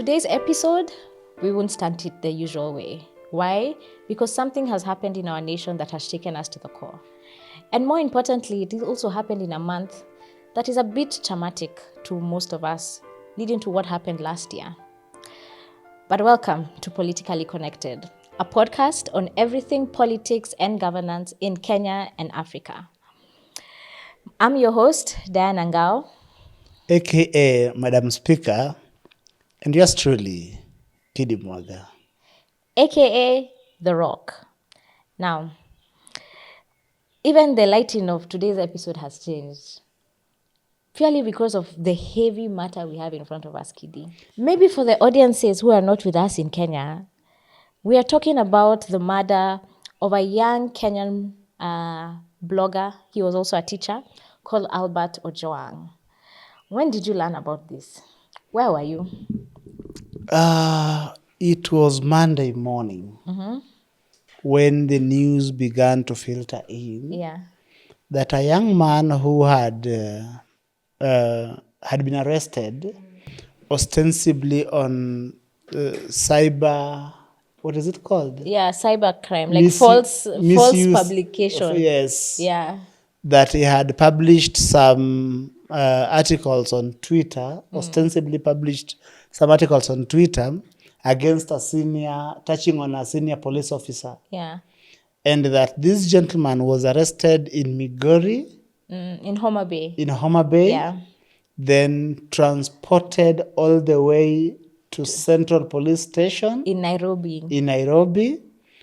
today's episode, we won't start it the usual way. Why? Because something has happened in our nation that has shaken us to the core. And more importantly, it also happened in a month that is a bit traumatic to most of us, leading to what happened last year. But welcome to Politically Connected, a podcast on everything politics and governance in Kenya and Africa. I'm your host, Diana Ngao, aka Madam Speaker, and yours truly, Kidi Mwaga, aka The Rock. Now, even the lighting of today's episode has changed, purely because of the heavy matter we have in front of us, Kidi. Maybe for the audiences who are not with us in Kenya, we are talking about the murder of a young Kenyan blogger. He was also a teacher, called Albert Ojwang. When did you learn about this? Where were you? It was Monday morning when the news began to filter in that a young man who had been arrested ostensibly on cyber, what is it called? Yeah, cybercrime, like false publication. Yes. Yeah. That he had published some articles on Twitter, ostensibly published some articles on Twitter against touching on a senior police officer. Yeah. And that this gentleman was arrested in Migori. In Homa Bay. Yeah. Then transported all the way to Central Police Station. In Nairobi.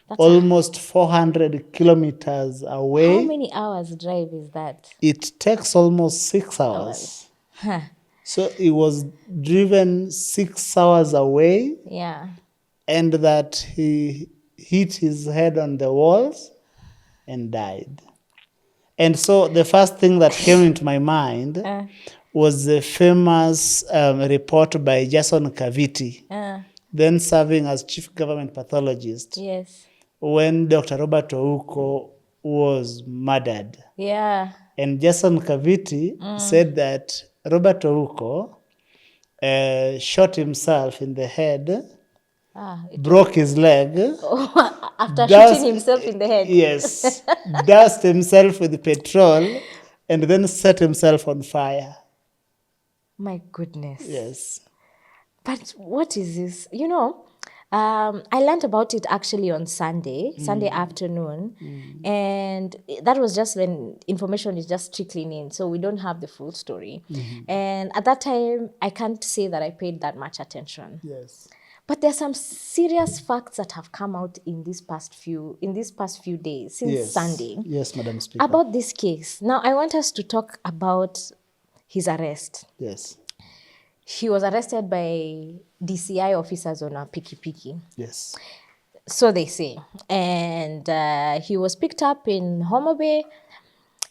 That's almost 400 kilometers away. How many hours drive is that? It takes almost 6 hours. Huh. So it was driven 6 hours away. Yeah. And that he hit his head on the walls and died. And so the first thing that came into my mind was the famous report by Jason Kaviti, then serving as chief government pathologist. Yes. When Dr. Robert Ouko was murdered. Yeah. And Jason Kaviti said that Robert Ouko shot himself in the head, broke his leg. After shooting himself in the head? Yes. Doused himself with petrol and then set himself on fire. My goodness. Yes. But what is this? You know, I learned about it actually on Sunday afternoon. And that was just when information is just trickling in. So we don't have the full story. And at that time, I can't say that I paid that much attention. Yes. But there's some serious facts that have come out in these past few days, since Sunday. Yes, Madam Speaker. About this case. Now, I want us to talk about his arrest. Yes. He was arrested by DCI officers on a piki-piki. Yes. So they say. And he was picked up in Homa Bay,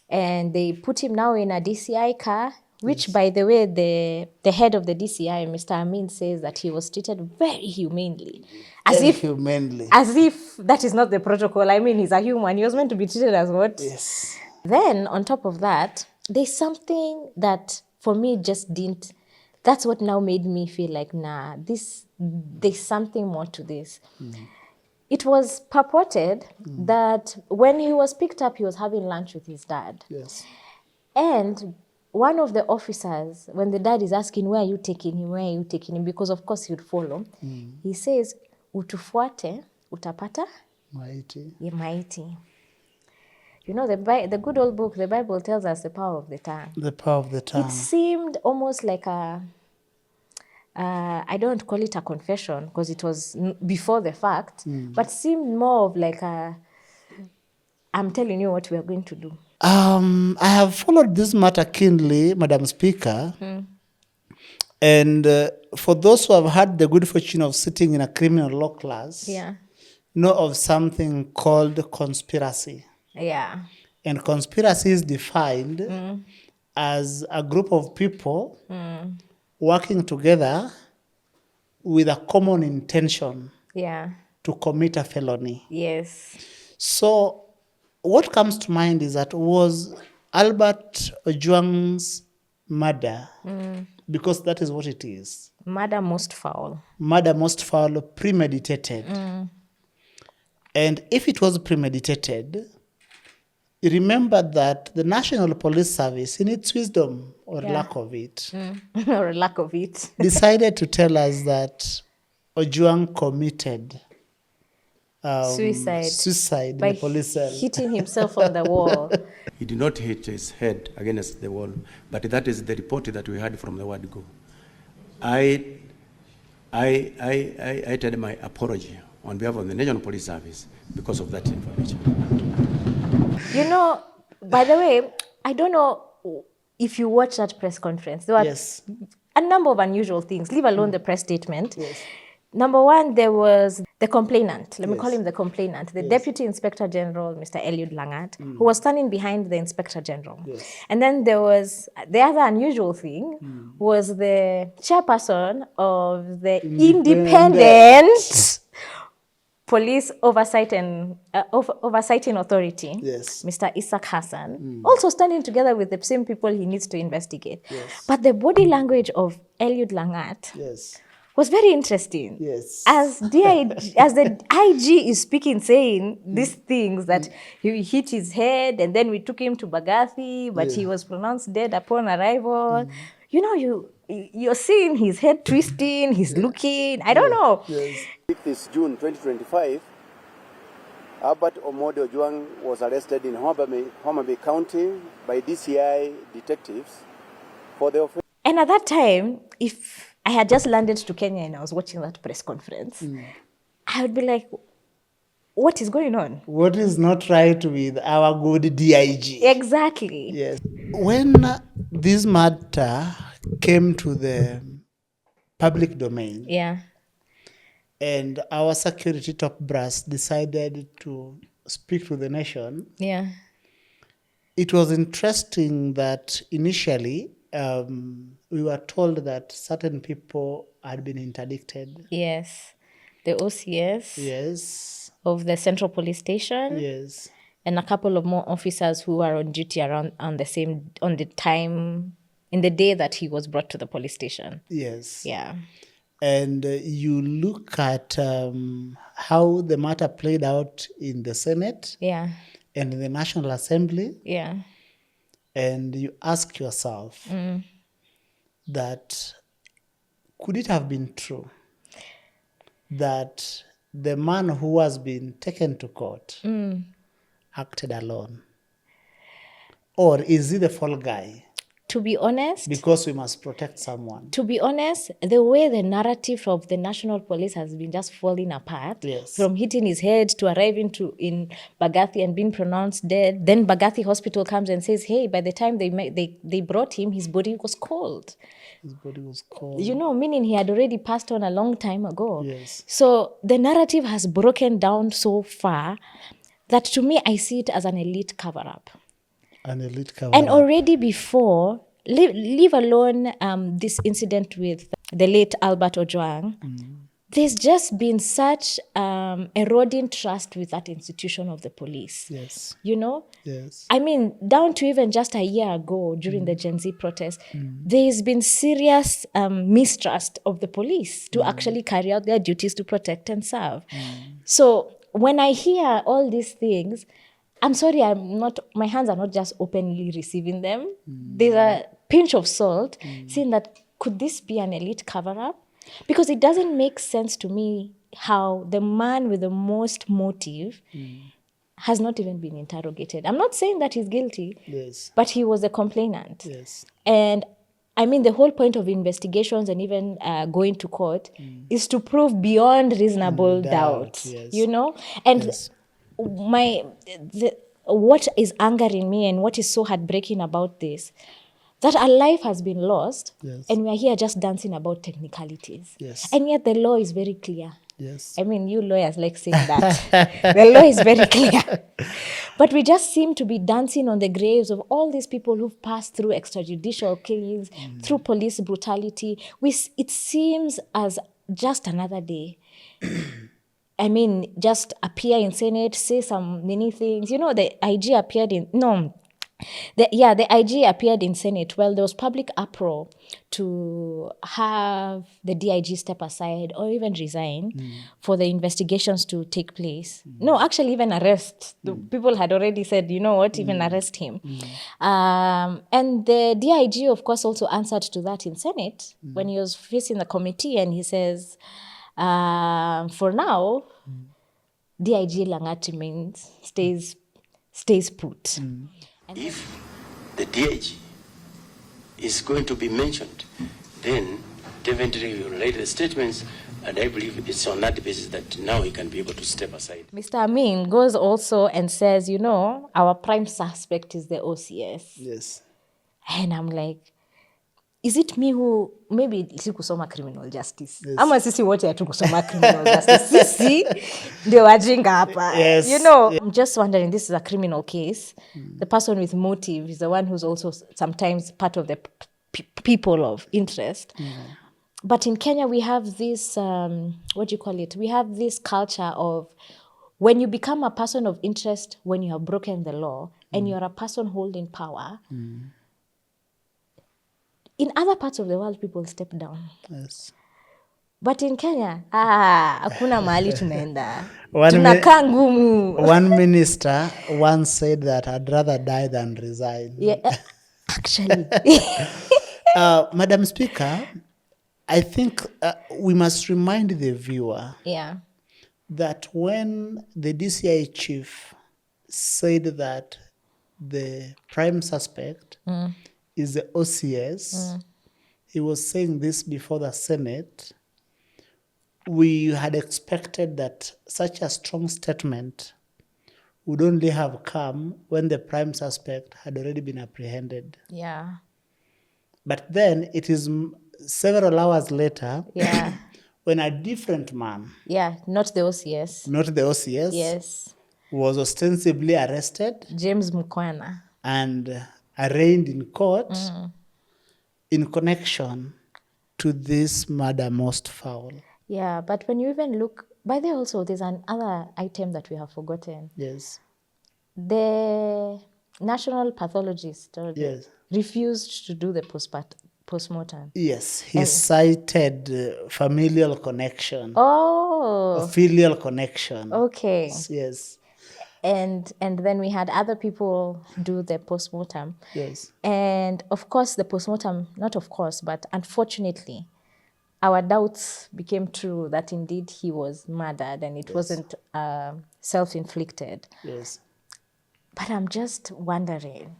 and they put him now in a DCI car, which, by the way, the head of the DCI, Mr. Amin, says that he was treated very humanely. As if that is not the protocol. I mean, he's a human. He was meant to be treated as what? Yes. Then, on top of that, there's something that, for me, just didn't... That's what now made me feel like, there's something more to this. It was purported that when he was picked up, he was having lunch with his dad. Yes. And one of the officers, when the dad is asking, where are you taking him? Because, of course, he would follow. He says, utufuate, utapata maiti. You know, the good old book, the Bible tells us the power of the tongue. The power of the tongue. It seemed almost like I don't call it a confession because it was before the fact, but seemed more of like I'm telling you what we are going to do. I have followed this matter keenly, Madam Speaker. And for those who have had the good fortune of sitting in a criminal law class, know of something called conspiracy. Yeah. And conspiracy is defined as a group of people working together with a common intention to commit a felony. Yes. So what comes to mind is that was Albert Ojwang's murder because that is what it is. Murder most foul. Murder most foul, premeditated. And if it was premeditated, remember that the National Police Service, in its wisdom or lack of it, Or lack of it. decided to tell us that Ojwang committed suicide by in the police cell. hitting himself on the wall. He did not hit his head against the wall, but that is the report that we had from the word go. I tell my apology on behalf of the National Police Service because of that information. You know, by the way, I don't know if you watched that press conference. There were Yes. a number of unusual things, leave alone the press statement. Yes. Number one, there was the complainant. Let me call Yes. him the complainant, the Deputy Inspector General, Mr. Eliud Langat, who was standing behind the Inspector General. Yes. And then there was the other unusual thing was the chairperson of the Independent Police Oversight and Oversighting Authority, Yes. Mr. Isaac Hassan, also standing together with the same people he needs to investigate. Yes. But the body language of Eliud Langat Yes. was very interesting. Yes. As the IG is speaking, saying these things that he hit his head and then we took him to Bagathi, but he was pronounced dead upon arrival. You know, you're seeing his head twisting, he's looking, I don't know. Yes. This June 2025, Albert Ojwang was arrested in Homa Bay County by DCI detectives for the offense. And at that time, if I had just landed to Kenya and I was watching that press conference, I would be like, what is going on? What is not right with our good DIG? Exactly. Yes. When this matter came to the public domain, Yeah. and our security top brass decided to speak to the nation, Yeah. it was interesting that initially we were told that certain people had been interdicted. Yes. The OCS Yes. of the Central Police Station. Yes. And a couple of more officers who were on duty around on the time in the day that he was brought to the police station. Yes. Yeah. And you look at how the matter played out in the Senate Yeah. and in the National Assembly, Yeah. and you ask yourself that could it have been true that the man who has been taken to court acted alone? Or is he the fall guy? To be honest, Because we must protect someone. the way the narrative of the national police has been just falling apart, Yes. from hitting his head to arriving in Bagathi and being pronounced dead, then Bagathi Hospital comes and says, hey, by the time they brought him, his body was cold. His body was cold. You know, meaning he had already passed on a long time ago. Yes. So the narrative has broken down so far that to me, I see it as an elite cover-up. An elite cover. And already before, leave alone this incident with the late Albert Ojwang, there's just been such eroding trust with that institution of the police. Yes. You know? Yes. I mean, down to even just a year ago during the Gen Z protest, there's been serious mistrust of the police to actually carry out their duties to protect and serve. So when I hear all these things, I'm sorry, my hands are not just openly receiving them. There's a pinch of salt saying that, could this be an elite cover-up? Because it doesn't make sense to me how the man with the most motive has not even been interrogated. I'm not saying that he's guilty, Yes. but he was a complainant. Yes. And I mean, the whole point of investigations and even going to court is to prove beyond reasonable doubt, yes. you know? And Yes. what is angering me and what is so heartbreaking about this, that a life has been lost, Yes. and we are here just dancing about technicalities. Yes. And yet the law is very clear. Yes. I mean, you lawyers like saying that. The law is very clear. But we just seem to be dancing on the graves of all these people who've passed through extrajudicial killings, through police brutality. It seems as just another day. I mean, just appear in Senate, say some many things. You know, the IG appeared The IG appeared in Senate. Well, there was public uproar to have the DIG step aside or even resign for the investigations to take place. No, actually, even arrest. The people had already said, you know what, even arrest him. And the DIG, of course, also answered to that in Senate when he was facing the committee, and he says, for now, DIG Langati means stays put. If the DIG is going to be mentioned, then definitely he will write the statements, and I believe it's on that basis that now he can be able to step aside. Mr. Amin goes also and says, you know, our prime suspect is the OCS. Yes. And I'm like, is it me who maybe sikusoma criminal justice? Yes. Ama sisi wote hatukusoma criminal justice. Sisi ndio wajinga hapa. Yes. You know, I'm just wondering, this is a criminal case. The person with motive is the one who's also sometimes part of the people of interest. But in Kenya, we have this, what do you call it? We have this culture of when you become a person of interest, when you have broken the law, and you're a person holding power, in other parts of the world, people step down. Yes. But in Kenya, hakuna mahali tunaenda. One Tunakaa ngumu. One minister once said that I'd rather die than resign. Yeah, actually. Madam Speaker, I think we must remind the viewer Yeah. that when the DCI chief said that the prime suspect is the OCS, he was saying this before the Senate. We had expected that such a strong statement would only have come when the prime suspect had already been apprehended. Yeah. But then it is several hours later Yeah. when a different man, Yeah. Not the OCS. not the OCS, Yes. was ostensibly arrested James Mukwana. and arraigned in court in connection to this murder most foul. Yeah, but when you even look, by there also, there's another item that we have forgotten. Yes. The national pathologist Yes. refused to do the postmortem. Yes, he cited familial connection, Oh, filial connection. okay. Yes, And then we had other people do the postmortem. yes, And of course, the postmortem, not of course, but unfortunately, our doubts became true that indeed he was murdered and it wasn't self-inflicted. yes. But I'm just wondering,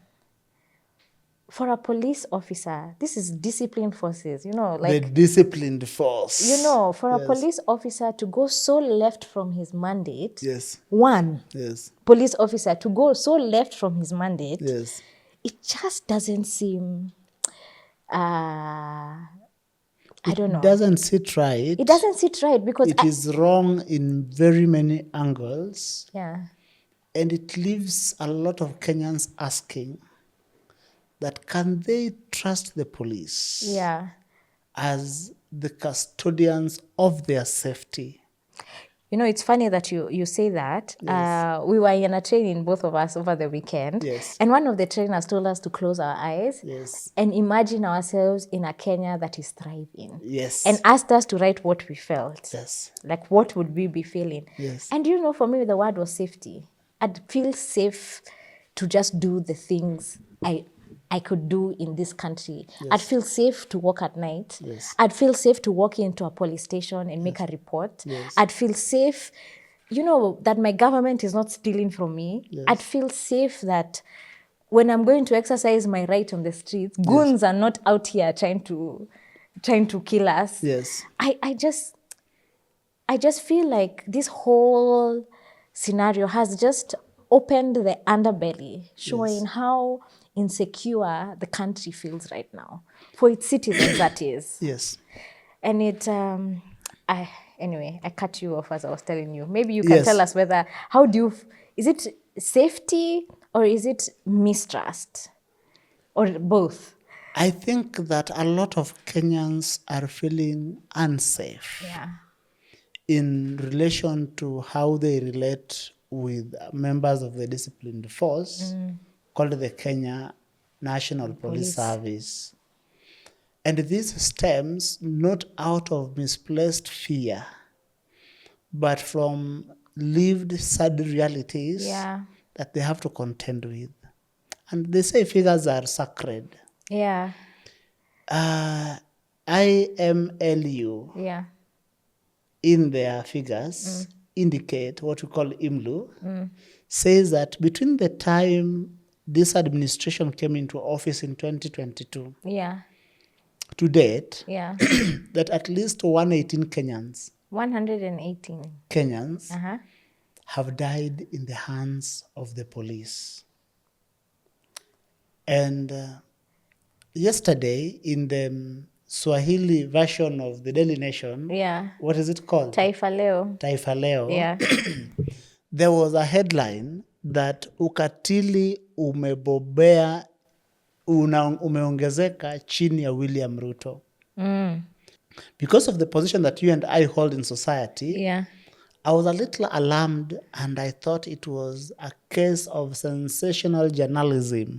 for a police officer, this is disciplined forces, you know, The like, disciplined force. you know, for a Yes. police officer to go so left from his mandate, Yes, one yes, police officer to go so left from his mandate, yes. it just doesn't seem, I don't know. It doesn't sit right. It doesn't sit right because It is wrong in very many angles, yeah, and it leaves a lot of Kenyans asking that can they trust the police yeah. as the custodians of their safety? You know, it's funny that you say that. Yes. We were in a training, both of us, over the weekend. Yes. And one of the trainers told us to close our eyes Yes. and imagine ourselves in a Kenya that is thriving. Yes. And asked us to write what we felt. Yes. Like, what would we be feeling? Yes. And you know, for me, the word was safety. I'd feel safe to just do the things I could do in this country. Yes. I'd feel safe to walk at night. Yes. I'd feel safe to walk into a police station and make a report. Yes. I'd feel safe, you know, that my government is not stealing from me. Yes. I'd feel safe that when I'm going to exercise my right on the streets, goons are not out here trying to kill us. Yes. I just feel like this whole scenario has just opened the underbelly, showing how insecure the country feels right now for its citizens, that is. Yes. And it, anyway, I cut you off as I was telling you. Maybe you can Yes. tell us whether, how do you, is it safety or is it mistrust? Or both? I think that a lot of Kenyans are feeling unsafe Yeah. in relation to how they relate with members of the disciplined force called the Kenya National Police Police. Service. And this stems not out of misplaced fear, but from lived sad realities Yeah. that they have to contend with. And they say figures are sacred. Yeah. IMLU Yeah. in their figures indicate what we call IMLU, says that between the time this administration came into office in 2022 Yeah. to date, Yeah. that at least 118 Kenyans 118. Uh-huh. have died in the hands of the police. And yesterday, in the Swahili version of the Daily Nation, Yeah. what is it called? Taifa Leo. Taifa Leo. Yeah. There was a headline that ukatili umebobea umeongezeka chini ya William Ruto. Because of the position that you and I hold in society, Yeah. I was a little alarmed and I thought it was a case of sensational journalism.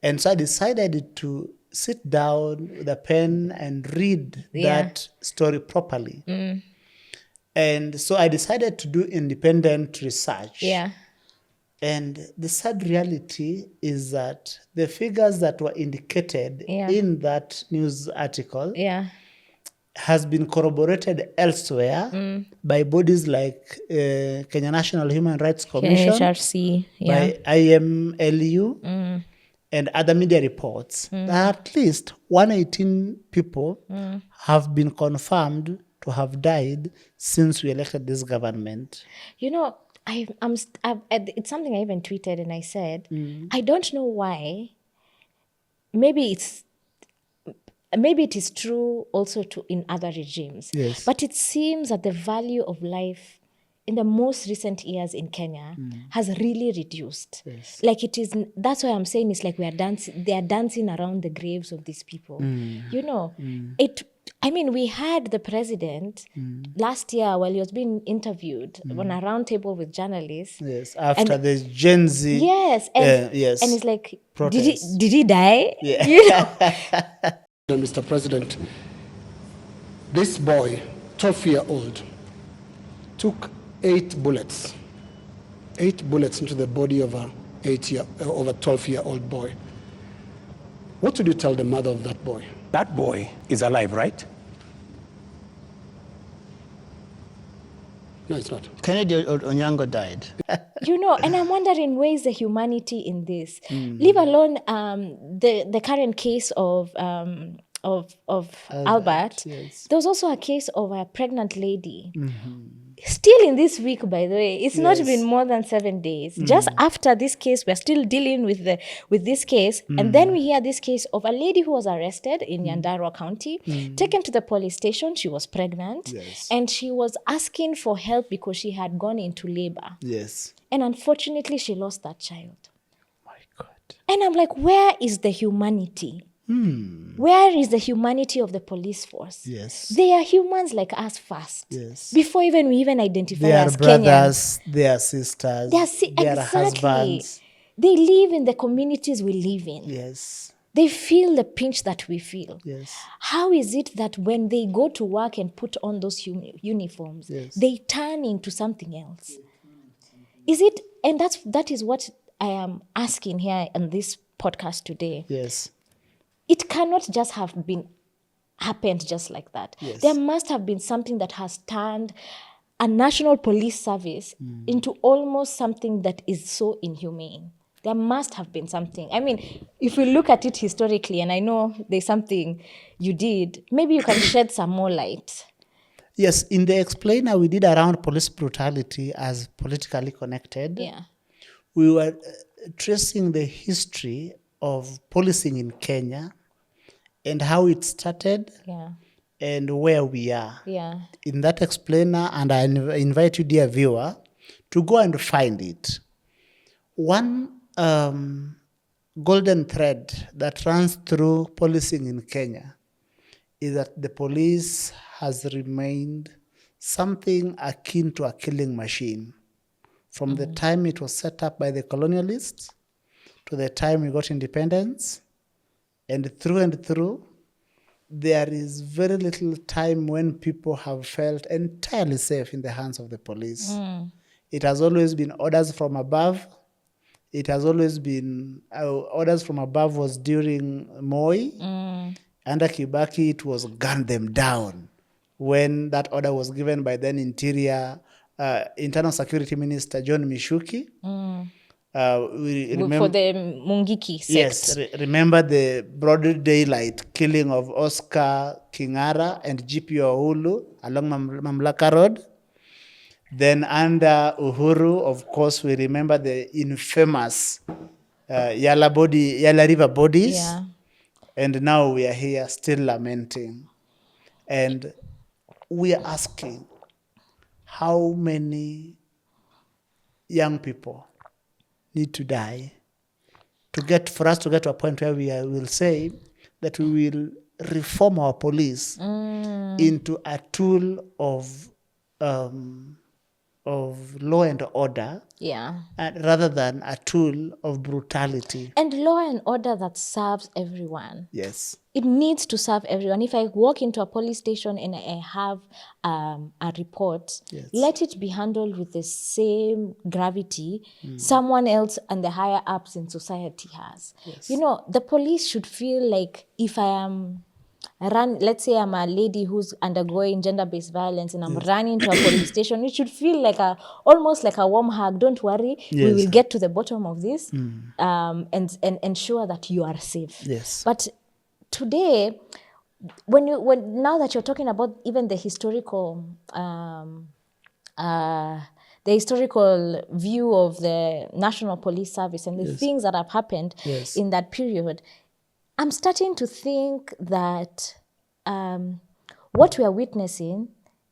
And so I decided to sit down with a pen and read that story properly. And so I decided to do independent research. Yeah. And the sad reality is that the figures that were indicated Yeah. in that news article Yeah. has been corroborated elsewhere by bodies like Kenya National Human Rights Commission, HRC. Yeah. by IMLU, and other media reports. That at least 118 people have been confirmed to have died since we elected this government. You know, it's something I even tweeted and I said, I don't know why. Maybe it is true also in other regimes. Yes. But it seems that the value of life in the most recent years in Kenya has really reduced. Yes. Like it is, that's why I'm saying it's like they are dancing around the graves of these people. You know, we had the president last year while he was being interviewed on a round table with journalists. Yes, after the Gen Z. Yes, and yes. and it's like, Protest. did he die? Yeah. You know? Mr. President, this boy, 12-year-old, took 8 bullets into the body of a 12-year-old boy. What would you tell the mother of that boy? That boy is alive, right? No, it's not. Kennedy Onyango died. You know, and I'm wondering where is the humanity in this? Leave alone the current case of Albert. Yes. There was also a case of a pregnant lady. Still in this week, by the way, it's not been more than 7 days. Just after this case, we're still dealing with this case, and then we hear this case of a lady who was arrested in Nyandarua County, taken to the police station. She was pregnant, and she was asking for help because she had gone into labor. Yes. And unfortunately, she lost that child. My God. And I'm like, where is the humanity? Where is the humanity of the police force? Yes. They are humans like us first. Yes. Before we even identify They are as brothers, they are sisters, Kenyans. they are Exactly. husbands. They live in the communities we live in. Yes. They feel the pinch that we feel. Yes. How is it that when they go to work and put on those uniforms, they turn into something else? Is it, and that is what I am asking here in this podcast today. Yes. It cannot just have happened just like that. Yes. There must have been something that has turned a national police service into almost something that is so inhumane. There must have been something. I mean, if we look at it historically, and I know there's something you did, maybe you can shed some more light. Yes, in the explainer we did around police brutality as politically connected, Yeah. we were tracing the history of policing in Kenya and how it started Yeah. and where we are. Yeah. In that explainer, and I invite you, dear viewer, to go and find it. One golden thread that runs through policing in Kenya is that the police has remained something akin to a killing machine from the time it was set up by the colonialists to the time we got independence, and through, there is very little time when people have felt entirely safe in the hands of the police. It has always been orders from above. It has always been orders from above was during Moi. Under Kibaki, it was gun them down. When that order was given by then Internal Security Minister John Mishuki. We remember, for the Mungiki sect. Yes, remember the broad daylight killing of Oscar Kingara and GP Ohulu along Mamlaka Road. Then under Uhuru, of course, we remember the infamous Yala River bodies. Yeah. And now we are here still lamenting. And we are asking, how many young people need to die for us to get to a point where we will say that we will reform our police into a tool of law and order, rather than a tool of brutality. And law and order that serves everyone. Yes. It needs to serve everyone. If I walk into a police station and I have a report, let it be handled with the same gravity someone else and the higher ups in society has. Yes. You know, the police should feel like if let's say I'm a lady who's undergoing gender-based violence and I'm running to a police station, it should feel like almost like a warm hug. Don't worry, we will get to the bottom of this and ensure that you are safe. Yes. But today, now that you're talking about even the historical view of the National Police Service and the things that have happened in that period, I'm starting to think that what we are witnessing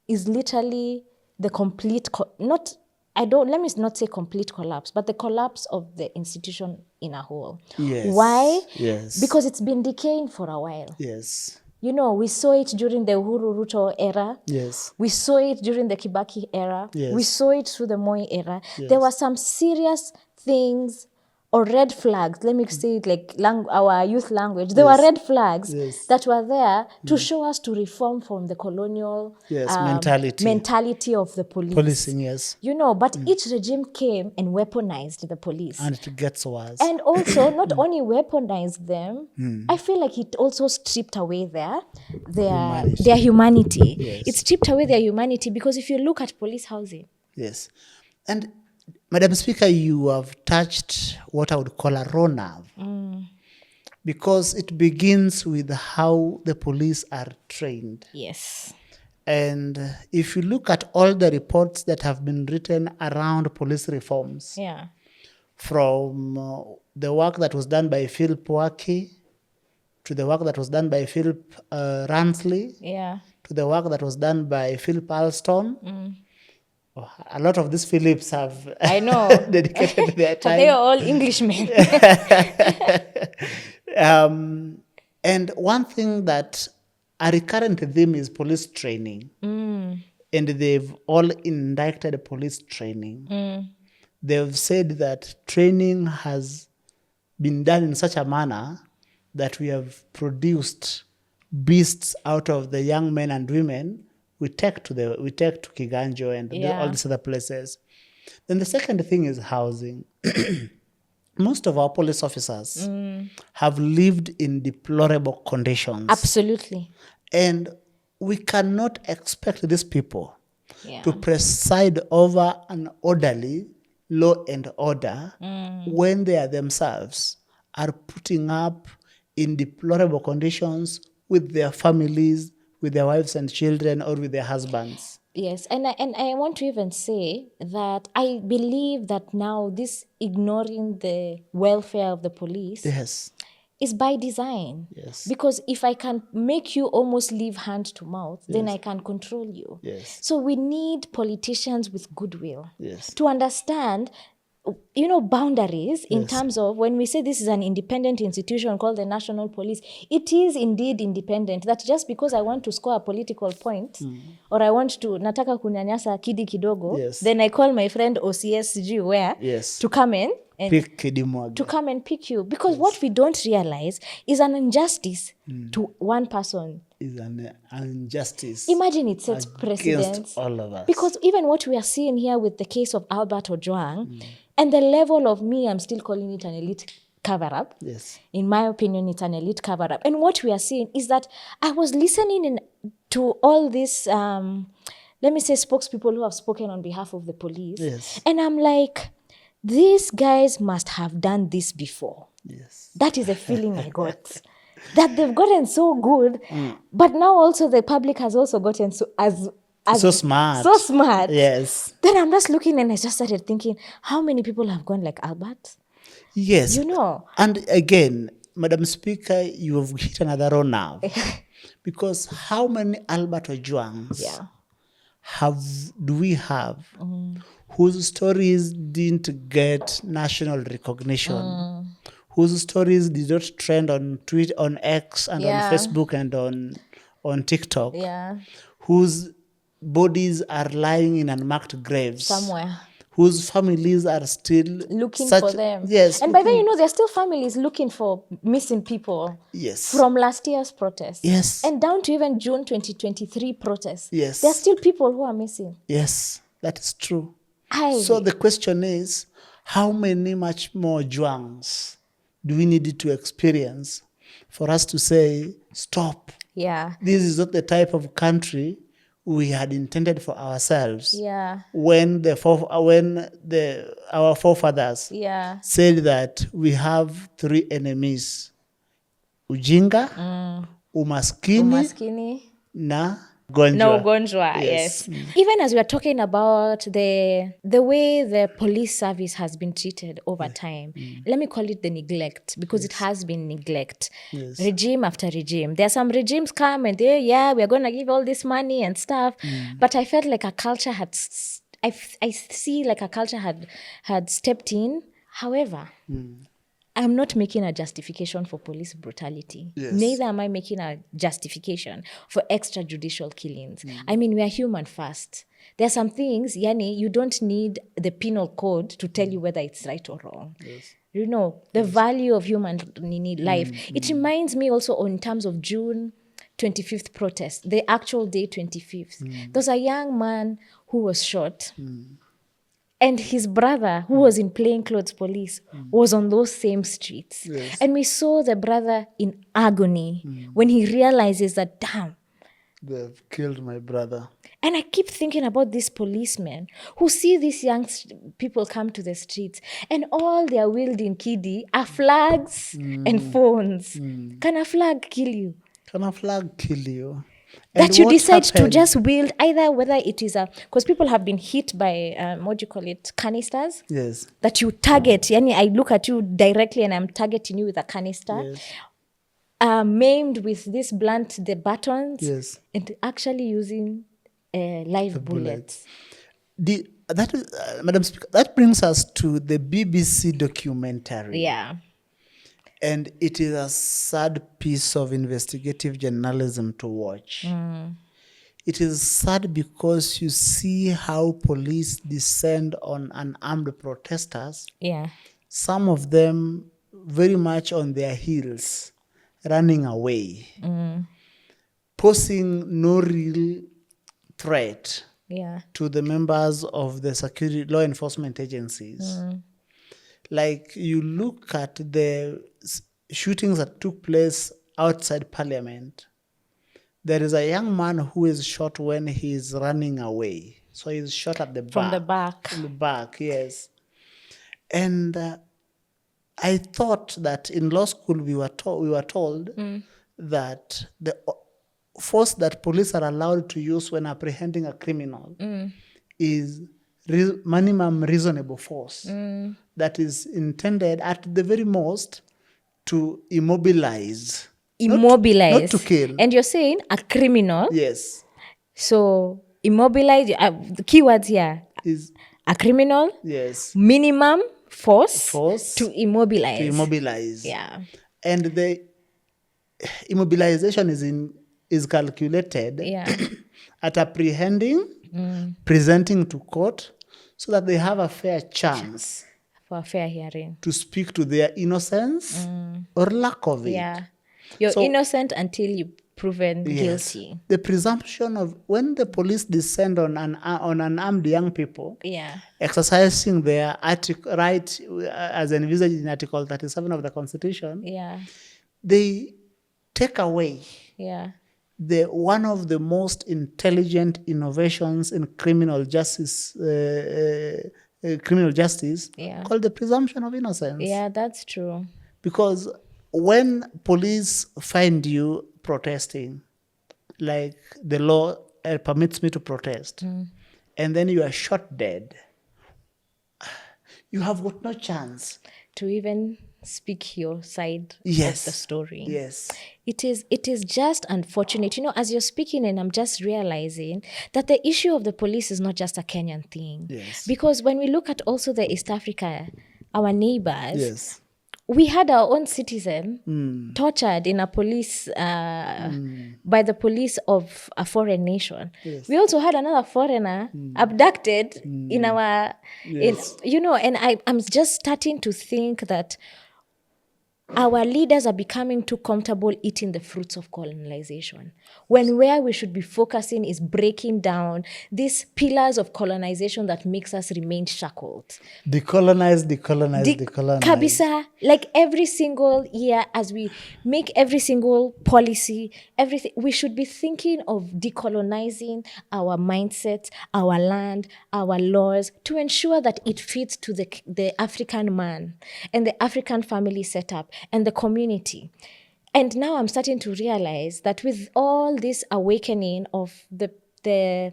is literally the complete, let me not say complete collapse, but the collapse of the institution in a whole. Yes. Why? Yes. Because it's been decaying for a while. Yes. You know, we saw it during the Uhuru Ruto era. Yes. We saw it during the Kibaki era. Yes. We saw it through the Moi era. Yes. There were some serious things or red flags, let me say it like our youth language. There were red flags that were there to show us to reform from the colonial mentality of the police. Policing, yes. You know, but each regime came and weaponized the police. And it gets worse. And also, not only weaponized them, I feel like it also stripped away their humanity. Yes. It stripped away their humanity because if you look at police housing. Yes. And Madam Speaker, you have touched what I would call a raw nerve, because it begins with how the police are trained. Yes. And if you look at all the reports that have been written around police reforms, from the work that was done by Philip Waki, to the work that was done by Philip Ransley, to the work that was done by Philip Alston, a lot of these Philips have dedicated their time. They are all Englishmen. And one thing that a recurrent theme is police training. And they've all indicted police training. They've said that training has been done in such a manner that we have produced beasts out of the young men and women we take to Kiganjo and all these other places. Then the second thing is housing. Most of our police officers have lived in deplorable conditions. Absolutely. And we cannot expect these people to preside over an orderly law and order when they are themselves are putting up in deplorable conditions with their families, with their wives and children, or with their husbands. Yes, and I want to even say that I believe that now this ignoring the welfare of the police is by design. Yes. Because if I can make you almost live hand to mouth, then I can control you. Yes. So we need politicians with goodwill Yes. to understand, you know, boundaries in terms of when we say this is an independent institution called the National Police, it is indeed independent. That just because I want to score a political point or I want to nataka kunyanyasa kidi kidogo, then I call my friend OCS where to come in and Pick Kidimwagi. to come and pick you. Because what we don't realize is an injustice to one person. Is an injustice. Imagine it sets against precedents. all of us. Because even what we are seeing here with the case of Albert Ojwang, and the level of I'm still calling it an elite cover-up. Yes. In my opinion, it's an elite cover-up. And what we are seeing is that I was listening to all these, let me say, spokespeople who have spoken on behalf of the police. Yes. And I'm like, these guys must have done this before. Yes. That is a feeling I got. That they've gotten so good, but now also the public has also gotten so smart. So smart. Yes. Then I'm just looking and I just started thinking, how many people have gone like Albert? Yes. You know. And again, Madam Speaker, you have hit another raw nerve. Because how many Albert Ojwangs do we have whose stories didn't get national recognition? Whose stories did not trend on Twitter, on X, and on Facebook, and on TikTok. Yeah. Whose bodies are lying in unmarked graves. Somewhere. Whose families are still looking for them. Yes. And by then, there are still families looking for missing people. Yes. From last year's protest. Yes. And down to even June 2023 protests. Yes. There are still people who are missing. Yes, that is true. So the question is, how many much more Jwangs do we need to experience for us to say, stop? Yeah. This is not the type of country we had intended for ourselves. Yeah. When our forefathers said that we have three enemies: ujinga, umaskini, na gonjwa. No gonjwa, yes. Even as we are talking about the way the police service has been treated over time, let me call it the neglect, because it has been neglect. Regime after regime. There are some regimes come and we are going to give all this money and stuff. But I felt like a culture I see like a culture had stepped in. However, I'm not making a justification for police brutality. Yes. Neither am I making a justification for extrajudicial killings. I mean, we are human first. There are some things, you don't need the penal code to tell you whether it's right or wrong. Yes. The value of human life. It reminds me also in terms of June 25th protest, the actual day 25th. There was a young man who was shot. And his brother, who was in plainclothes police, was on those same streets. Yes. And we saw the brother in agony when he realizes that, damn. They've killed my brother. And I keep thinking about these policemen who see these young people come to the streets and all they are wielding, kiddie, are flags and phones. Can a flag kill you? Can a flag kill you? That you decide to just wield either, whether it is because people have been hit by canisters. Yes. That you target. I look at you directly and I'm targeting you with a canister. Yes. Maimed with this blunt, the buttons. Yes. And actually using live bullets. Madam Speaker, that brings us to the BBC documentary. Yeah. And it is a sad piece of investigative journalism to watch. It is sad because you see how police descend on unarmed protesters. Yeah. Some of them very much on their heels, running away, posing no real threat to the members of the security law enforcement agencies. Like, you look at the shootings that took place outside Parliament, there is a young man who is shot when he is running away. So he's shot at the back. From the back. From the back, yes. And I thought that in law school we were told that the force that police are allowed to use when apprehending a criminal is minimum reasonable force that is intended at the very most to immobilize. Not to kill. And you're saying a criminal. Yes. So immobilize, the keywords here is a criminal. Yes. Minimum force to immobilize. To immobilize. Yeah. And the immobilization is calculated at apprehending, presenting to court, so that they have a fair chance For a fair hearing. to speak to their innocence or lack of it. Yeah. You're So- innocent until you're proven Yes. guilty. The presumption of when the police descend on unarmed young people, Yeah. exercising their right as envisaged in Article 37 of the Constitution, Yeah. they take away Yeah. one of the most intelligent innovations in criminal justice, Yeah. called the presumption of innocence. Yeah, that's true. Because when police find you protesting, like the law permits me to protest, and then you are shot dead, you have got no chance. To even speak your side Yes. of the story. Yes. It is just unfortunate. As you're speaking, and I'm just realizing that the issue of the police is not just a Kenyan thing. Yes. Because when we look at also the East Africa, our neighbors, Yes. we had our own citizen tortured in a police by the police of a foreign nation. Yes. We also had another foreigner abducted in our, Yes. and I'm just starting to think that our leaders are becoming too comfortable eating the fruits of colonization, when where we should be focusing is breaking down these pillars of colonization that makes us remain shackled. Decolonize. Kabisa, like every single year, as we make every single policy, everything, we should be thinking of decolonizing our mindset, our land, our laws, to ensure that it fits to the African man and the African family setup and the community. And now I'm starting to realize that with all this awakening of the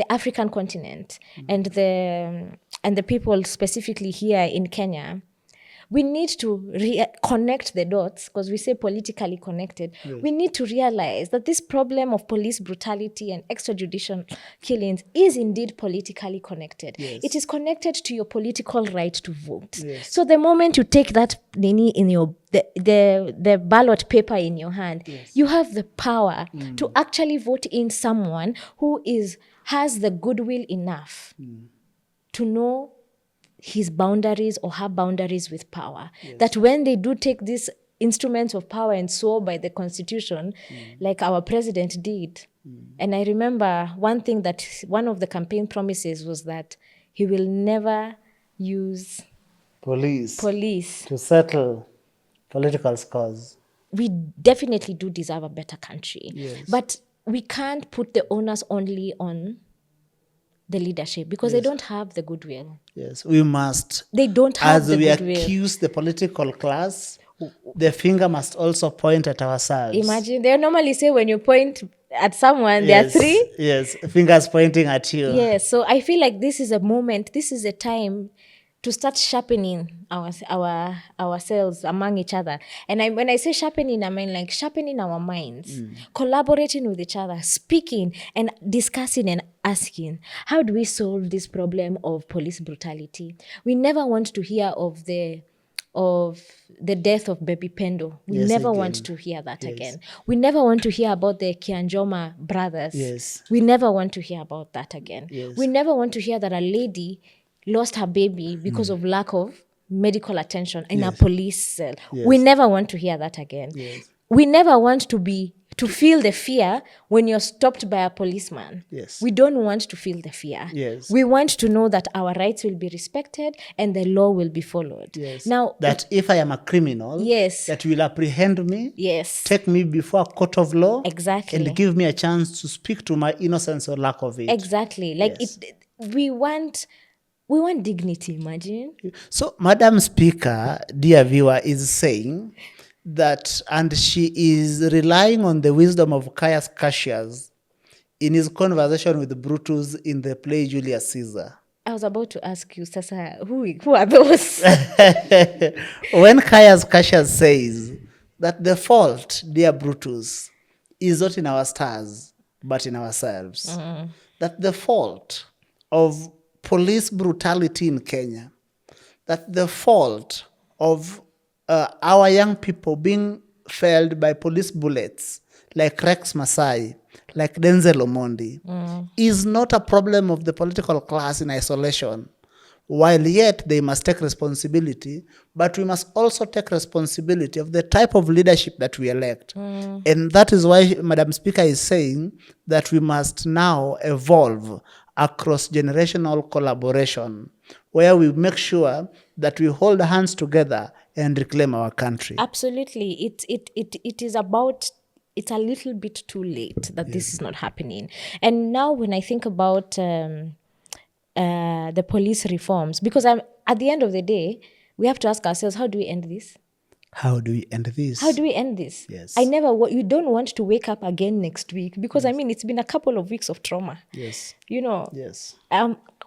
African continent and the people specifically here in Kenya, we need to connect the dots, because we say politically connected. Yes. We need to realize that this problem of police brutality and extrajudicial killings is indeed politically connected. Yes. It is connected to your political right to vote. Yes. So the moment you take that in your the ballot paper in your hand, yes, you have the power to actually vote in someone who has the goodwill enough to know his boundaries or her boundaries with power. Yes. That when they do take these instruments of power and swore by the Constitution, like our president did. And I remember one thing that one of the campaign promises was that he will never use police to settle political scores. We definitely do deserve a better country. Yes. But we can't put the onus only on the leadership, because they don't have the goodwill. Yes, we must. They don't have the goodwill. As we accuse the political class, the finger must also point at ourselves. Imagine, they normally say when you point at someone, there are three. Yes, fingers pointing at you. Yes, so I feel like this is a moment, this is a time to start sharpening ourselves among each other. And when I say sharpening, I mean like sharpening our minds, collaborating with each other, speaking and discussing and asking, how do we solve this problem of police brutality? We never want to hear of the death of Baby Pendo. We never want to hear that again. We never want to hear about the Kianjoma brothers. Yes. We never want to hear about that again. Yes. We never want to hear that a lady lost her baby because of lack of medical attention in a police cell. Yes. We never want to hear that again. Yes. We never want to feel the fear when you're stopped by a policeman. Yes. We don't want to feel the fear. Yes. We want to know that our rights will be respected and the law will be followed. Yes. Now, that if I am a criminal, yes, that will apprehend me, yes, take me before a court of law, exactly, and give me a chance to speak to my innocence or lack of it. Exactly. Like we want dignity, imagine. So, Madam Speaker, dear viewer, is saying that, and she is relying on the wisdom of Caius Cassius in his conversation with Brutus in the play Julius Caesar. I was about to ask you, Sasa, who are those? When Caius Cassius says that the fault, dear Brutus, is not in our stars, but in ourselves. That the fault of police brutality in Kenya, that the fault of our young people being felled by police bullets, like Rex Masai, like Denzel Omondi, is not a problem of the political class in isolation, while yet they must take responsibility, but we must also take responsibility of the type of leadership that we elect. And that is why Madam Speaker is saying that we must now evolve across generational collaboration, where we make sure that we hold hands together and reclaim our country. Absolutely. It is about, it's a little bit too late that this is not happening. And now when I think about the police reforms, because at the end of the day, we have to ask ourselves, how do we end this? How do we end this? How do we end this? Yes. You don't want to wake up again next week, because I mean, it's been a couple of weeks of trauma. Yes. You know, Yes.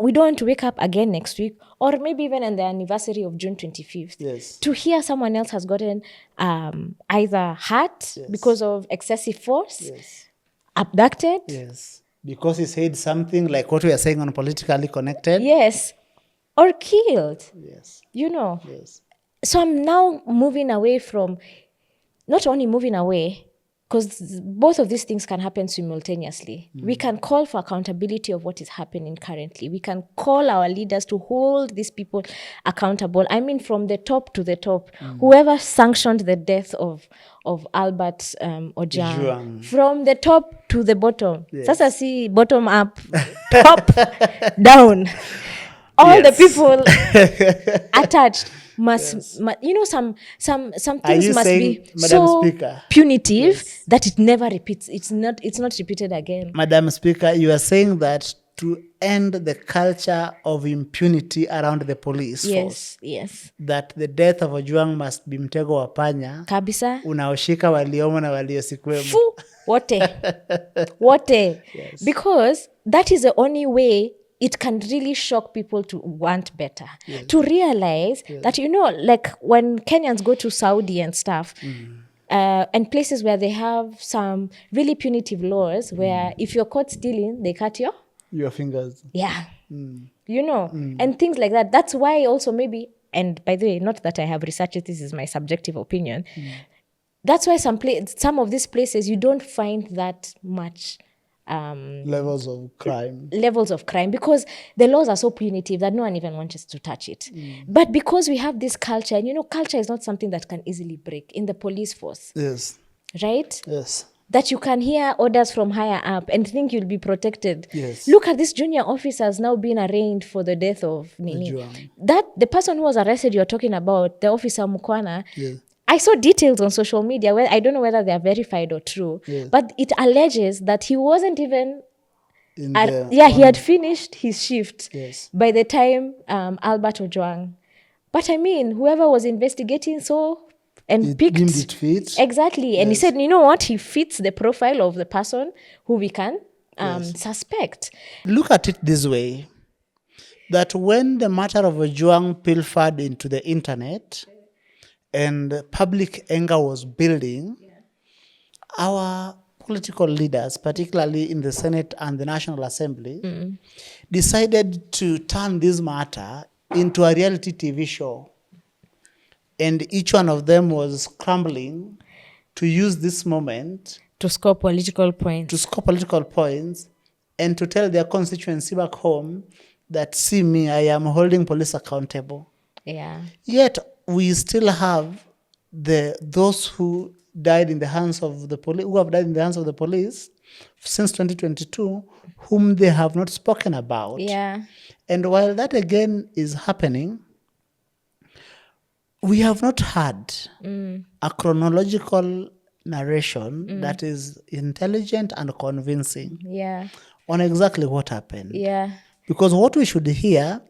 we don't want to wake up again next week, or maybe even on the anniversary of June 25th, Yes. to hear someone else has gotten either hurt because of excessive force, Yes. abducted, Yes. Because he said something like what we are saying on Politically Connected. yes, or killed, Yes. you know. Yes. So I'm now moving away from, not only moving away, because both of these things can happen simultaneously. We can call for accountability of what is happening currently. We can call our leaders to hold these people accountable. I mean, from the top to the top. Whoever sanctioned the death of Albert Ojwang, Ojwang. from the top to the bottom. Yes. Sasa see bottom up, top down. All the people attached must, you know, some things you must be saying, Madam so Speaker? punitive that it never repeats. It's not repeated again. Madam Speaker, you are saying that to end the culture of impunity around the police force, Yes. that the death of Ojwang must be mtego wa panya Kabisa. unaoshika waliomo na waliosikwemo. Fu, wote. Because that is the only way it can really shock people to want better. To realize that, you know, like when Kenyans go to Saudi and stuff, and places where they have some really punitive laws where if you're caught stealing, they cut your fingers. Yeah. You know, and things like that. That's why also maybe, and by the way, not that I have researched it, this is my subjective opinion. That's why some of these places, you don't find that much levels of crime, because the laws are so punitive that no one even wants to touch it. But because we have this culture, and you know, culture is not something that can easily break in the police force. Yes. Right? Yes. That you can hear orders from higher up and think you'll be protected. Yes. Look at these junior officers now being arraigned for the death of Nini. Ojwang. That the person who was arrested you're talking about, the officer Mukwana, Yes. I saw details on social media where I don't know whether they are verified or true, but it alleges that he wasn't even he had finished his shift by the time Albert Ojwang. But I mean, whoever was investigating and picked deemed it fit. Exactly. And he said, you know what? He fits the profile of the person who we can suspect. Look at it this way, that when the matter of Ojwang pilfered into the internet and public anger was building, our political leaders, particularly in the Senate and the National Assembly, decided to turn this matter into a reality TV show. And each one of them was scrambling to use this moment to score political points. And to tell their constituency back home that, see me, I am holding police accountable. Yeah. Yet we still have those who died in the hands of the police, who have died in the hands of the police since 2022, whom they have not spoken about. Yeah. And while that again is happening, we have not had a chronological narration that is intelligent and convincing on exactly what happened. Yeah. Because what we should hear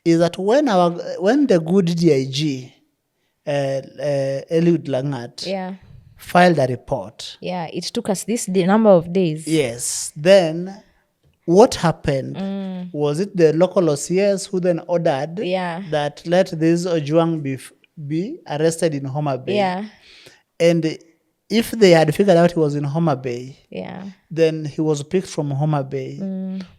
is that when the good DIG, Eliud Langat, filed a report. Yeah, it took us the number of days. Yes. Then what happened? Was it the local OCS who then ordered that let this Ojwang be arrested in Homa Bay? Yeah. And if they had figured out he was in Homa Bay, then he was picked from Homa Bay.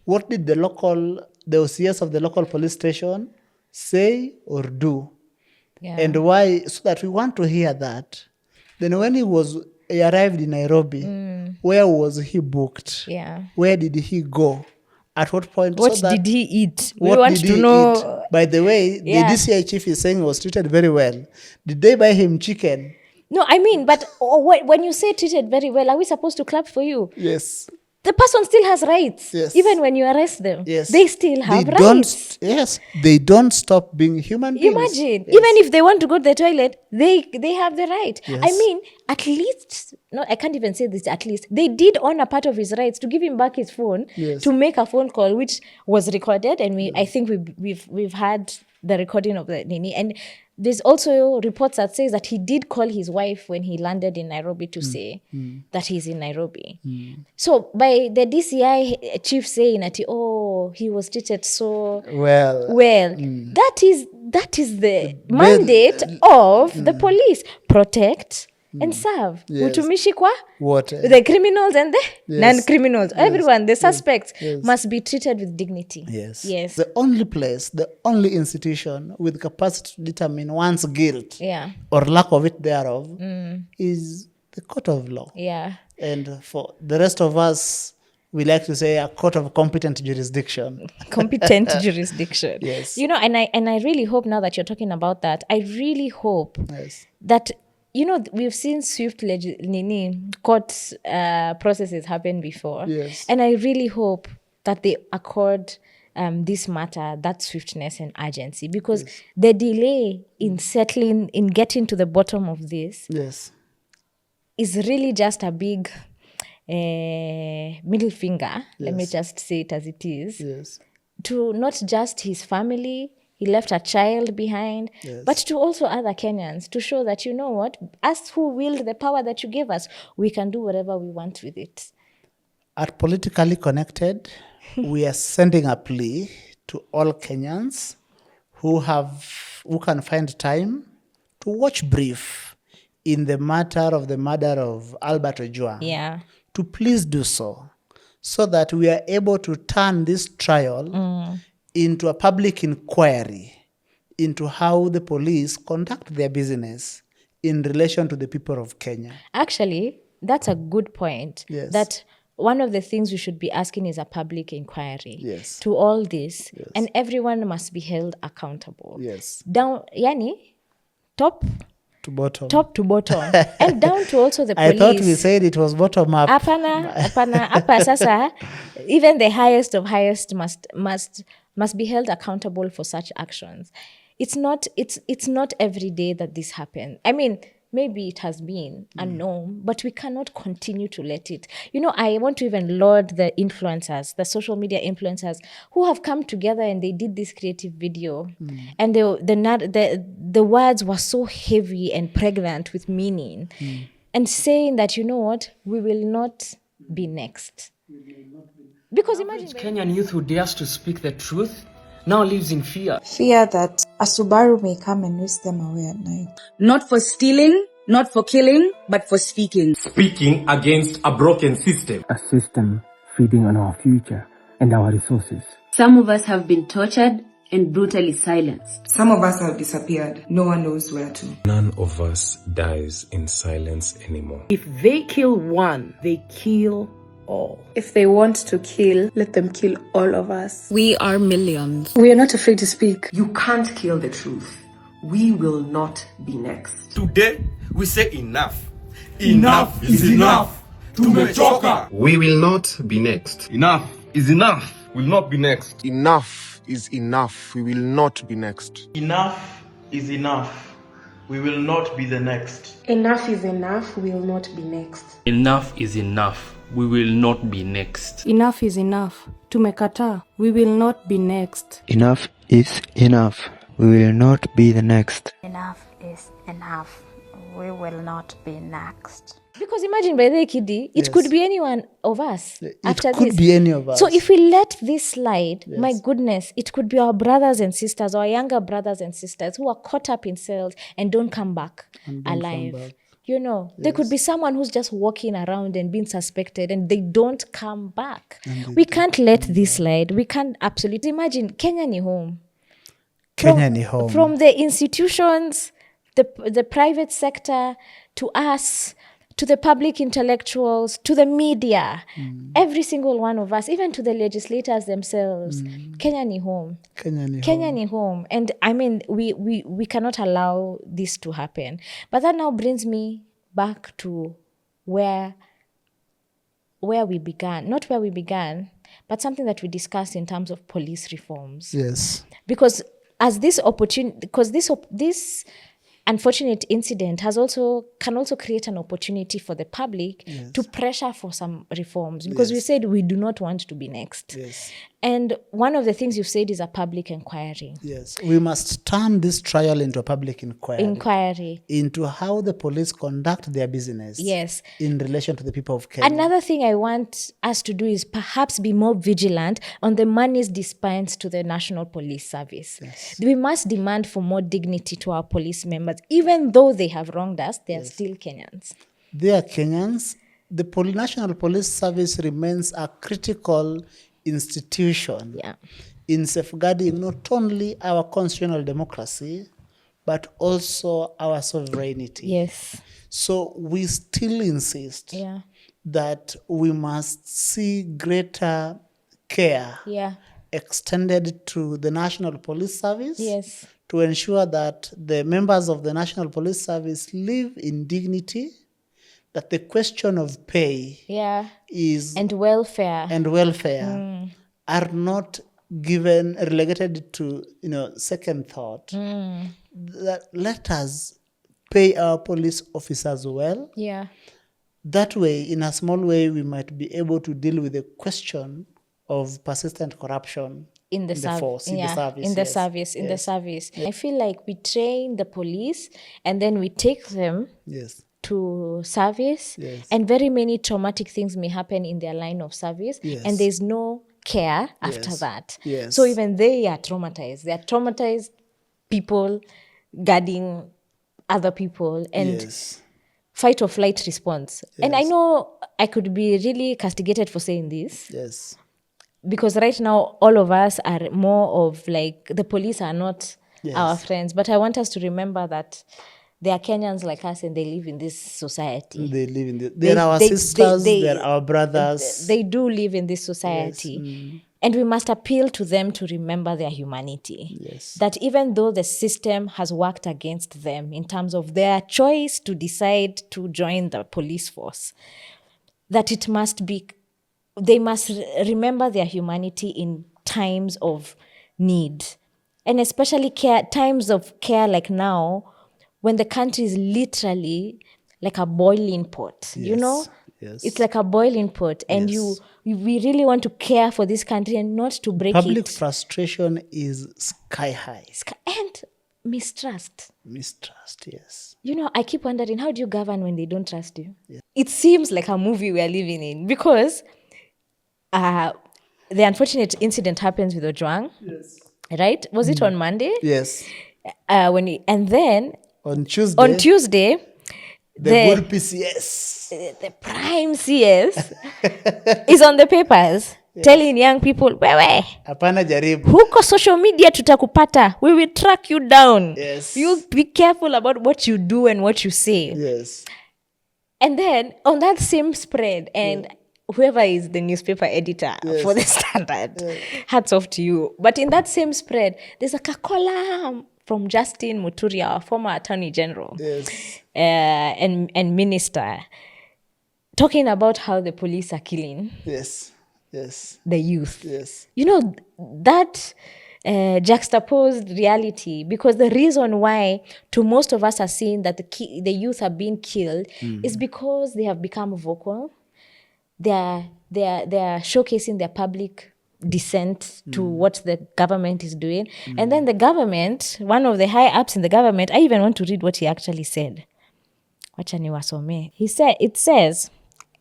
What did the OCS of the local police station say or do? And why? So that we want to hear that. Then when he arrived in Nairobi, where was he booked? Where did he go? At what point? What so that did he eat? We what want did to he know. eat? By the way, Yeah. the DCI chief is saying he was treated very well. Did they buy him chicken? No, I mean, but when you say treated very well, are we supposed to clap for you? Yes. The person still has rights. Yes. Even when you arrest them, Yes. they still have They rights. they don't stop being human beings. Imagine, Yes. even if they want to go to the toilet, they have the right. Yes. I mean, at least, no, I can't even say this, at least, they did honor part of his rights to give him back his phone, Yes. to make a phone call, which was recorded, and I think we've had the recording of the Nini. And there's also reports that says that he did call his wife when he landed in Nairobi to say that he's in Nairobi. So by the DCI chief saying that he was treated so Well, that is the mandate of the police: protect and serve. Yes. Utumishi kwa what? the criminals and the Yes. non-criminals. Everyone, the suspects Yes. must be treated with dignity. Yes. Yes. The only place, the only institution with capacity to determine one's guilt Yeah. or lack of it thereof is the court of law. Yeah. And for the rest of us, we like to say a court of competent jurisdiction. Competent jurisdiction. Yes. You know, and I really hope, now that you're talking about that, I really hope Yes. that, you know, we've seen swift court processes happen before. Yes. And I really hope that they accord this matter that swiftness and urgency, because the delay in settling, in getting to the bottom of this, Yes. is really just a big middle finger. Let me Yes. just say it as it is. Yes. To not just his family, he left a child behind, Yes. but to also other Kenyans, to show that, you know what, us who wield the power that you gave us, we can do whatever we want with it. At Politically Connected, we are sending a plea to all Kenyans who can find time to watch brief in the matter of the murder of Albert Ojwang. Yeah. To please do so that we are able to turn this trial into a public inquiry into how the police conduct their business in relation to the people of Kenya. Actually, that's a good point. Yes. That one of the things we should be asking is a public inquiry Yes. to all this. Yes. And everyone must be held accountable. Yes. Down, top To bottom. to bottom. And down to also the police. I thought we said it was bottom up. Hapana, hapa sasa, even the highest of highest must be held accountable for such actions. It's not every day that this happens. I mean, maybe it has been a norm, but we cannot continue to let it. You know, I want to even laud the influencers, the social media influencers, who have come together and they did this creative video. And the words were so heavy and pregnant with meaning. And saying that, you know what, we will not be next. Because imagine... Kenyan youth who dares to speak the truth now lives in fear. Fear that a Subaru may come and whisk them away at night. Not for stealing, not for killing, but for speaking. Speaking against a broken system. A system feeding on our future and our resources. Some of us have been tortured and brutally silenced. Some of us have disappeared. No one knows where to. None of us dies in silence anymore. If they kill one, they kill all. If they want to kill, let them kill all of us. We are millions. We are not afraid to speak. You can't kill the truth. We will not be next. Today, we say enough. Enough is enough. Tumechoka. We will not be next. Enough is enough. Will not be next. Enough is enough. We will not be next. Enough is enough. We will not be the next. Enough is enough. We will not be next. Enough is enough. We will not be next. Enough is enough. Tumekata. We will not be next. Enough is enough. We will not be the next. Enough is enough. We will not be next. Because imagine, by the way, Kidi, it could be any one of us after this. It could be any of us. So if we let this slide, my goodness, it could be our brothers and sisters, our younger brothers and sisters who are caught up in cells and don't come back alive. You know, there could be someone who's just walking around and being suspected and they don't come back. We can't let this slide. We can't absolutely imagine. Kenya ni home. From the institutions, the private sector, to us, to the public intellectuals, to the media, every single one of us, even to the legislators themselves. Kenya ni home. Kenya ni home. And I mean, we cannot allow this to happen. But that now brings me back to where we began. Not where we began, but something that we discussed in terms of police reforms. Yes. Because as this opportunity, because this unfortunate incident can also create an opportunity for the public to pressure for some reforms, because we said we do not want to be next. Yes. And one of the things you've said is a public inquiry. Yes, we must turn this trial into a public inquiry into how the police conduct their business. Yes. In relation to the people of Kenya. Another thing I want us to do is perhaps be more vigilant on the monies dispensed to the National Police Service. Yes. We must demand for more dignity to our police members. Even though they have wronged us, they are still Kenyans. They are Kenyans. The National Police Service remains a critical institution in safeguarding not only our constitutional democracy, but also our sovereignty. Yes. So we still insist that we must see greater care extended to the National Police Service. Yes. To ensure that the members of the National Police Service live in dignity, that the question of pay and welfare are not relegated to second thought. That let us pay our police officers well. Yeah. That way, in a small way, we might be able to deal with the question of persistent corruption in the service. I feel like we train the police and then we take them to service, and very many traumatic things may happen in their line of service, and there's no care after that. So even they are traumatized. They are traumatized people guarding other people, and fight or flight response. And I know I could be really castigated for saying this. Yes. Because right now, all of us are more of like, the police are not our friends. But I want us to remember that they are Kenyans like us, and they live in this society. They live in this. They're our sisters, they're our brothers. They do live in this society. And we must appeal to them to remember their humanity. Yes. That even though the system has worked against them in terms of their choice to decide to join the police force, that they must remember their humanity in times of need. And especially times of care like now, when the country is literally like a boiling pot, Yes. It's like a boiling pot, and we really want to care for this country and not to break it. Public frustration is sky high. And mistrust. Mistrust, yes. I keep wondering, how do you govern when they don't trust you? It seems like a movie we are living in, because the unfortunate incident happens with Ojwang. Yes. Right? Was it on Monday? Yes. And then on Tuesday. The good PCS. The prime CS is on the papers telling young people, wewe, hapana jaribu. Huko social media tutakupata. We will track you down. Yes. You be careful about what you do and what you say. Yes. And then on that same spread, and whoever is the newspaper editor for the Standard, hats off to you. But in that same spread, there's a column from Justin Muturi, our former Attorney General and Minister, talking about how the police are killing the youth. Yes. That juxtaposed reality, because the reason why to most of us are seeing that the youth are being killed is because they have become vocal. They are showcasing their public dissent to what the government is doing. And then the government, one of the high ups in the government, I even want to read what he actually said. Wacha niwasomee. It says,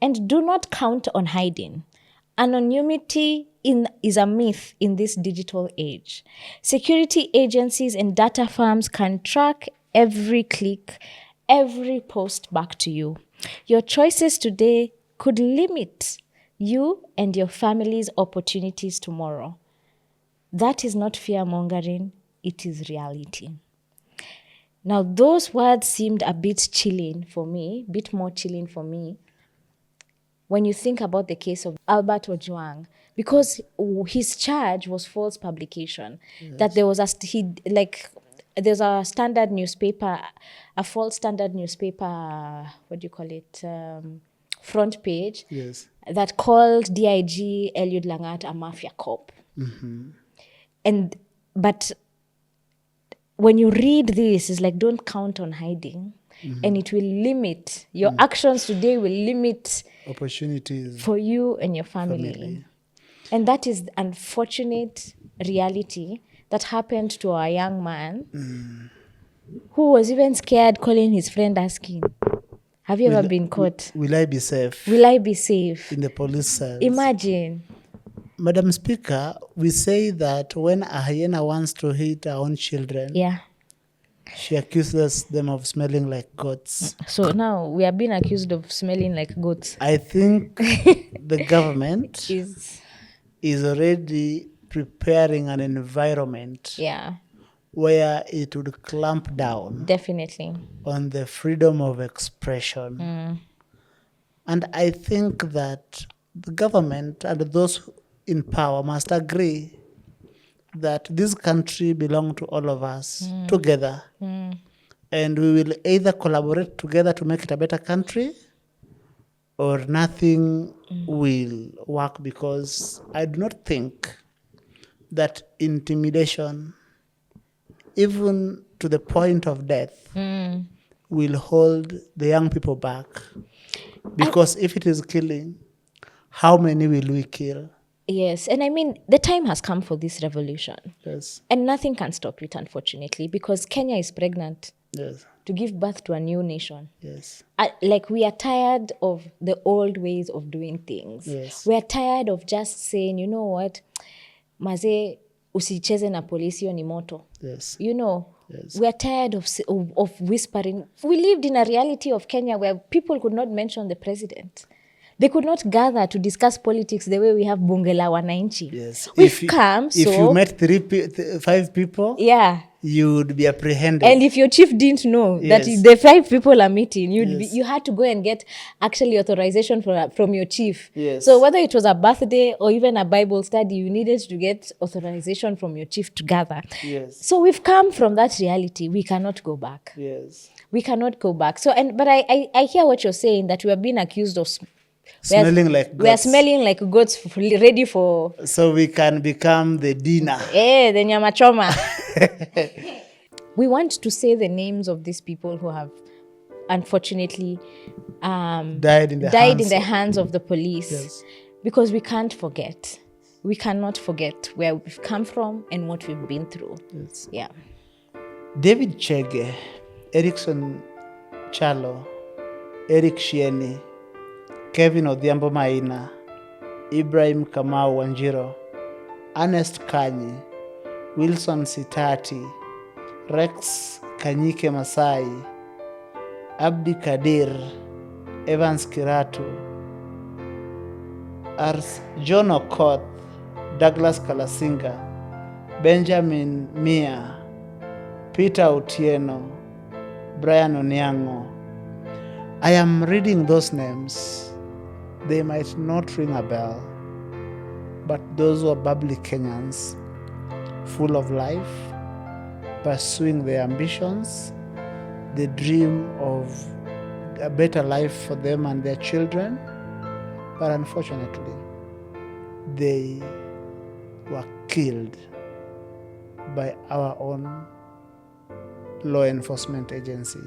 and do not count on hiding. Anonymity is a myth in this digital age. Security agencies and data firms can track every click, every post back to you. Your choices today could limit you and your family's opportunities tomorrow. That is not fear-mongering, it is reality. Now, those words seemed a bit more chilling for me, when you think about the case of Albert Ojwang, because his charge was false publication. Yes. That there was there's a standard newspaper, a false standard newspaper, front page, yes, that called DIG Eliud Langat a mafia cop. Mm-hmm. But when you read this, it's like, don't count on hiding. Mm-hmm. And it will limit your actions today, will limit opportunities for you and your family. And that is the unfortunate reality that happened to our young man, who was even scared, calling his friend, asking, have you ever been caught? Will I be safe? Will I be safe? In the police cells. Imagine. Madam Speaker, we say that when a hyena wants to eat her own children, she accuses them of smelling like goats. So now we are being accused of smelling like goats. I think the government is already preparing an environment where it would clamp down definitely on the freedom of expression. And I think that the government and those in power must agree that this country belongs to all of us together. And we will either collaborate together to make it a better country, or nothing will work, because I do not think that intimidation, even to the point of death, will hold the young people back. Because if it is killing, how many will we kill? Yes, and I mean, the time has come for this revolution. Yes. And nothing can stop it, unfortunately, because Kenya is pregnant. Yes. To give birth to a new nation. Yes. We are tired of the old ways of doing things. Yes. We are tired of just saying, you know what, maze usicheze na polisi hiyo ni moto. Yes. You know, yes. We are tired of whispering. We lived in a reality of Kenya where people could not mention the president. They could not gather to discuss politics the way we have bunge la wananchi. Yes. If you met 5 people, you would be apprehended. And if your chief didn't know that the 5 people are meeting, you had to go and get actually authorization from your chief. Yes. So whether it was a birthday or even a Bible study, you needed to get authorization from your chief to gather. Yes. So we've come from that reality. We cannot go back. Yes. We cannot go back. So but I hear what you're saying, that we are being accused of smelling like goats. We are smelling like goats, ready for... So we can become the dinner. The nyama choma. We want to say the names of these people who have unfortunately died in the hands of the police. Yes. Because we can't forget. We cannot forget where we've come from and what we've been through. Yes. Yeah. David Chege, Erickson Chalo, Eric Shieni, Kevin Odhiambo Maina, Ibrahim Kamau Wanjiro, Ernest Kanyi, Wilson Sitati, Rex Kanyike Masai, Abdi Kadir, Evans Kiratu, John Okoth, Douglas Kalasinga, Benjamin Mia, Peter Otieno, Brian Onyango. I am reading those names. They might not ring a bell, but those were bubbly Kenyans, full of life, pursuing their ambitions, the dream of a better life for them and their children. But unfortunately, they were killed by our own law enforcement agency.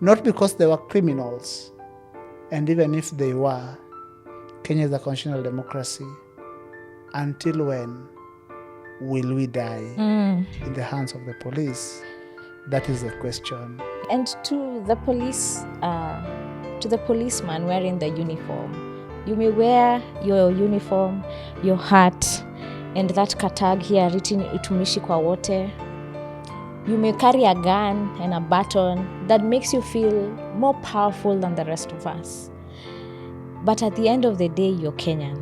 Not because they were criminals, and even if they were, Kenya is a constitutional democracy. Until when will we die in the hands of the police? That is the question. And to the policeman wearing the uniform, you may wear your uniform, your hat, and that katag here written Itumishi kwa wote. You may carry a gun and a baton that makes you feel more powerful than the rest of us. But at the end of the day, you're Kenyan.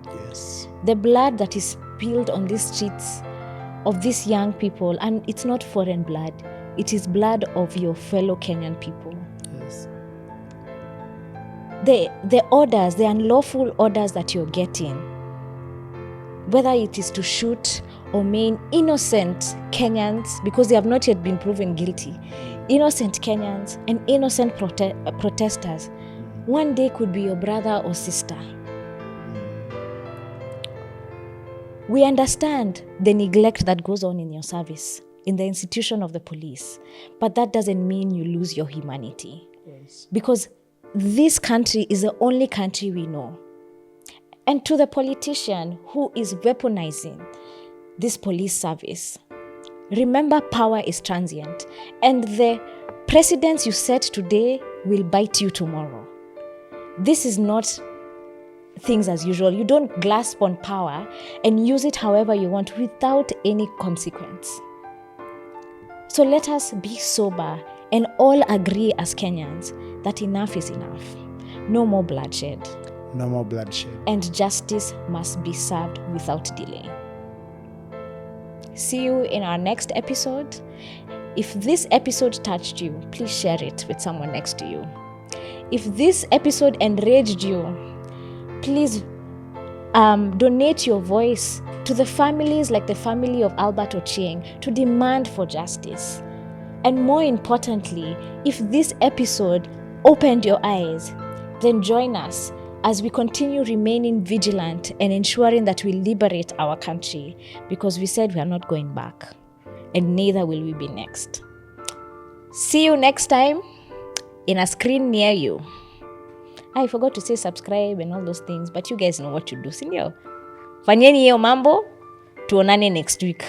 Yes. The blood that is spilled on these streets of these young people, and it's not foreign blood, it is blood of your fellow Kenyan people. Yes. The orders, the unlawful orders that you're getting, whether it is to shoot or maim innocent Kenyans, because they have not yet been proven guilty, innocent Kenyans and innocent protesters, one day could be your brother or sister. We understand the neglect that goes on in your service, in the institution of the police, but that doesn't mean you lose your humanity. Yes. Because this country is the only country we know. And to the politician who is weaponizing this police service, remember, power is transient, and the precedents you set today will bite you tomorrow. This is not things as usual. You don't grasp on power and use it however you want without any consequence. So let us be sober and all agree as Kenyans that enough is enough. No more bloodshed. No more bloodshed. And justice must be served without delay. See you in our next episode. If this episode touched you, please share it with someone next to you. If this episode enraged you, please donate your voice to the families like the family of Albert Ojwang to demand for justice. And more importantly, if this episode opened your eyes, then join us as we continue remaining vigilant and ensuring that we liberate our country, because we said we are not going back, and neither will we be next. See you next time in a screen near you. I forgot to say subscribe and all those things, but you guys know what to do, sindio? Fanyeni hiyo mambo, tuonane next week.